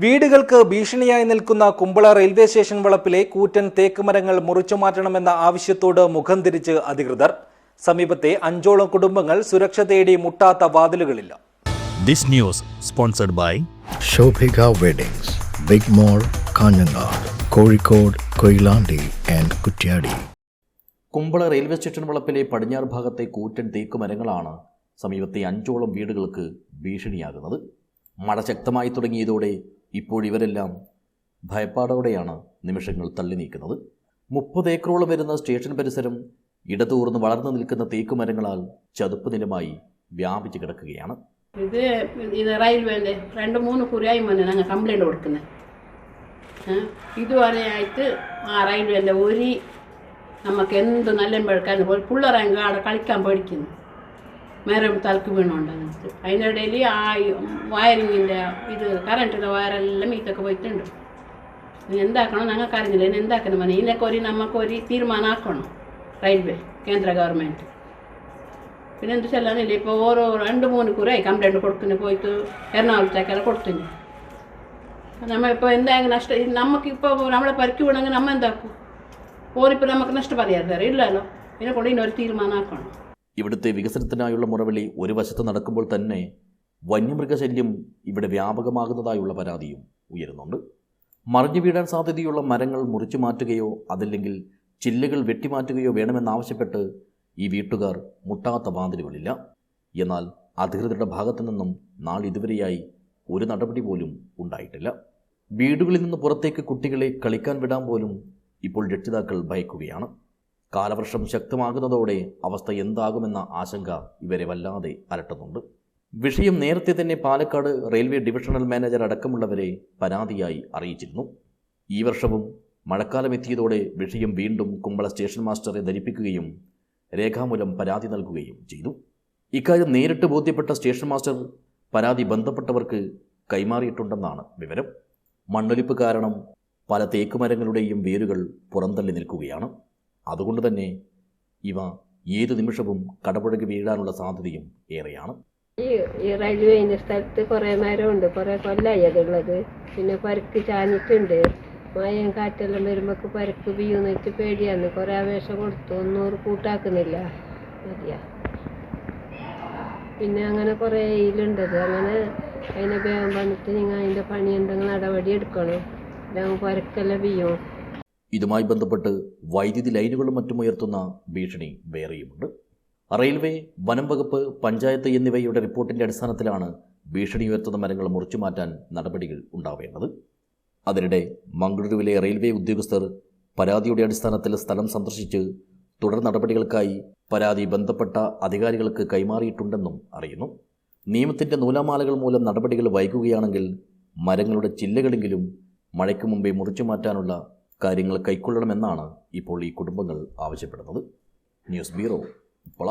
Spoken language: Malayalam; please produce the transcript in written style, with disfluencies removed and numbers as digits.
വീടുകൾക്ക് ഭീഷണിയായി നിൽക്കുന്ന കുമ്പള റെയിൽവേ സ്റ്റേഷൻ വളപ്പിലെ കൂറ്റൻ തേക്ക് മരങ്ങൾ മുറിച്ചുമാറ്റണമെന്ന ആവശ്യത്തോട് മുഖം തിരിച്ച് അധികൃതർ. സമീപത്തെ 5ഓളം കുടുംബങ്ങൾ സുരക്ഷ തേടി മുട്ടാത്ത വാതിലുകളില്ല. This news sponsored by Shobhika Weddings, Big Mall, Kanyanad, Kozhikode, Koilandi and Kutyadi. Kumbla railway station വളപ്പിലെ പടിഞ്ഞാറ് ഭാഗത്തെ കൂറ്റൻ തേക്ക് മരങ്ങളാണ് സമീപത്തെ 5ഓളം വീടുകൾക്ക് ഭീഷണിയാകുന്നത്. മഴ ശക്തമായി തുടങ്ങിയതോടെ ഇപ്പോഴിവരെല്ലാം ഭയപ്പാടോടെയാണ് നിമിഷങ്ങൾ തള്ളി നീക്കുന്നത്. 30 ഏക്കറോളം വരുന്ന സ്റ്റേഷൻ പരിസരം ഇടതൂർന്ന് വളർന്നു നിൽക്കുന്ന തേക്ക് മരങ്ങളാൽ ചതുപ്പ് നിലമായി വ്യാപിച്ചു കിടക്കുകയാണ്. ഇത് റെയിൽവേൻ്റെ 2-3 കുറിയായി മുന്നേ ഞങ്ങൾ കംപ്ലൈൻറ്റ് കൊടുക്കുന്നത്. ഇതുവരെയായിട്ട് ആ റെയിൽവേൻ്റെ ഒരു നമുക്ക് എന്ത് നല്ല പേടിക്കാൻ പിള്ളേരങ്ങ് അവിടെ കളിക്കാൻ പഠിക്കുന്നു. മരം തലക്ക് വീണുകൊണ്ടെന്നിട്ട് അതിൻ്റെ ഇടയിൽ ആ വയറിങ്ങിൻ്റെ ഇത് കറണ്ടിൻ്റെ വയറെല്ലാം മീത്തൊക്കെ പോയിട്ടുണ്ട്. ഇനി എന്താക്കണം ഞങ്ങൾക്ക് അറിഞ്ഞില്ല. ഇനി എന്താക്കണം പറഞ്ഞാൽ ഇതിനൊക്കെ നമുക്കൊരു തീരുമാനം ആക്കണം റെയിൽവേ കേന്ദ്ര ഗവൺമെൻറ്. പിന്നെ എന്ത് ചെല്ലാന്നില്ല. ഇപ്പോൾ ഓരോ 2-3 കുറിയായി കംപ്ലൈൻറ്റ് കൊടുക്കുന്നു. പോയിട്ട് എറണാകുളത്തേക്കെല്ലാം കൊടുത്തിന്. നമ്മളിപ്പോൾ എന്തായാലും നഷ്ടം നമുക്കിപ്പോൾ നമ്മളെ പരിക്ക് വീണെങ്കിൽ നമ്മൾ എന്താക്കും? ഓരിപ്പോൾ നമുക്ക് നഷ്ടപരിഹാരം ഇല്ലല്ലോ. ഇതിനെക്കൊണ്ട് ഇതിനൊരു തീരുമാനമാക്കണം. ഇവിടുത്തെ വികസനത്തിനായുള്ള മുറവിളി ഒരു വശത്ത് നടക്കുമ്പോൾ തന്നെ വന്യമൃഗശല്യം ഇവിടെ വ്യാപകമാകുന്നതായുള്ള പരാതിയും ഉയരുന്നുണ്ട്. മറിഞ്ഞു വീഴാൻ സാധ്യതയുള്ള മരങ്ങൾ മുറിച്ചു മാറ്റുകയോ അതല്ലെങ്കിൽ ചില്ലുകൾ വെട്ടിമാറ്റുകയോ വേണമെന്നാവശ്യപ്പെട്ട് ഈ വീട്ടുകാർ മുട്ടാത്ത വാതിലുകളില്ല. എന്നാൽ അധികൃതരുടെ ഭാഗത്തു നിന്നും നാളിതുവരെയായി ഒരു നടപടി പോലും ഉണ്ടായിട്ടില്ല. വീടുകളിൽ നിന്ന് പുറത്തേക്ക് കുട്ടികളെ കളിക്കാൻ വിടാൻ പോലും ഇപ്പോൾ രക്ഷിതാക്കൾ ഭയക്കുകയാണ്. കാലവർഷം ശക്തമാകുന്നതോടെ അവസ്ഥ എന്താകുമെന്ന ആശങ്ക ഇവരെ വല്ലാതെ അലട്ടുന്നുണ്ട്. വിഷയം നേരത്തെ തന്നെ പാലക്കാട് റെയിൽവേ ഡിവിഷണൽ മാനേജർ അടക്കമുള്ളവരെ പരാതിയായി അറിയിച്ചിരുന്നു. ഈ വർഷവും മഴക്കാലമെത്തിയതോടെ വിഷയം വീണ്ടും കുമ്പള സ്റ്റേഷൻ മാസ്റ്ററെ ധരിപ്പിക്കുകയും രേഖാമൂലം പരാതി നൽകുകയും ചെയ്തു. ഇക്കാര്യം നേരിട്ട് ബോധ്യപ്പെട്ട സ്റ്റേഷൻ മാസ്റ്റർ പരാതി ബന്ധപ്പെട്ടവർക്ക് കൈമാറിയിട്ടുണ്ടെന്നാണ് വിവരം. മണ്ണൊലിപ്പ് കാരണം പല തേക്കുമരങ്ങളുടെയും വേരുകൾ പുറന്തള്ളി നിൽക്കുകയാണ്. അതുകൊണ്ട് തന്നെ ഇവ ഏതു നിമിഷവും കടപുഴകി വീഴാനുള്ള സാധ്യതയും ഏറെയാണ്. ഈ റെയിൽവേൻ്റെ സ്ഥലത്ത് കുറേ മരമുണ്ട്. കുറേ കൊല്ലമായി അതുള്ളത്. പിന്നെ പരുക്ക് ചാഞ്ഞിട്ടുണ്ട്. മഴയും കാറ്റെല്ലാം വരുമ്പോൾ പരുക്ക് വീഴുന്ന വെച്ച് പേടിയാന്ന്. കുറേ അപേക്ഷ കൊടുത്തു. ഒന്നും കൂട്ടാക്കുന്നില്ല. മതിയാ. പിന്നെ അങ്ങനെ കുറേ ഇതിലുണ്ടത്. അങ്ങനെ അതിനെ വേഗം വന്നിട്ട് നിങ്ങൾ അതിൻ്റെ പണി എന്തെങ്കിലും നടപടി എടുക്കണം. ഇതാകുമ്പോൾ പരുക്കെല്ലാം വീഴും. ഇതുമായി ബന്ധപ്പെട്ട് വൈദ്യുതി ലൈനുകളും മറ്റും ഉയർത്തുന്ന ഭീഷണി വേറെയുമുണ്ട്. റെയിൽവേ, വനം വകുപ്പ്, പഞ്ചായത്ത് എന്നിവയുടെ റിപ്പോർട്ടിൻ്റെ അടിസ്ഥാനത്തിലാണ് ഭീഷണി ഉയർത്തുന്ന മരങ്ങൾ മുറിച്ചു മാറ്റാൻ നടപടികൾ ഉണ്ടാവേണ്ടത്. അതിനിടെ മംഗളൂരുവിലെ റെയിൽവേ ഉദ്യോഗസ്ഥർ പരാതിയുടെ അടിസ്ഥാനത്തിൽ സ്ഥലം സന്ദർശിച്ച് തുടർ നടപടികൾക്കായി പരാതി ബന്ധപ്പെട്ട അധികാരികൾക്ക് കൈമാറിയിട്ടുണ്ടെന്നും അറിയുന്നു. നിയമത്തിൻ്റെ നൂലാമാലകൾ മൂലം നടപടികൾ വൈകുകയാണെങ്കിൽ മരങ്ങളുടെ ചില്ലകളെങ്കിലും മഴയ്ക്ക് മുമ്പേ മുറിച്ചു മാറ്റാനുള്ള കാര്യങ്ങൾ കൈക്കൊള്ളണമെന്നാണ് ഇപ്പോൾ ഈ കുടുംബങ്ങൾ ആവശ്യപ്പെടുന്നത്. News bureau, Uppala.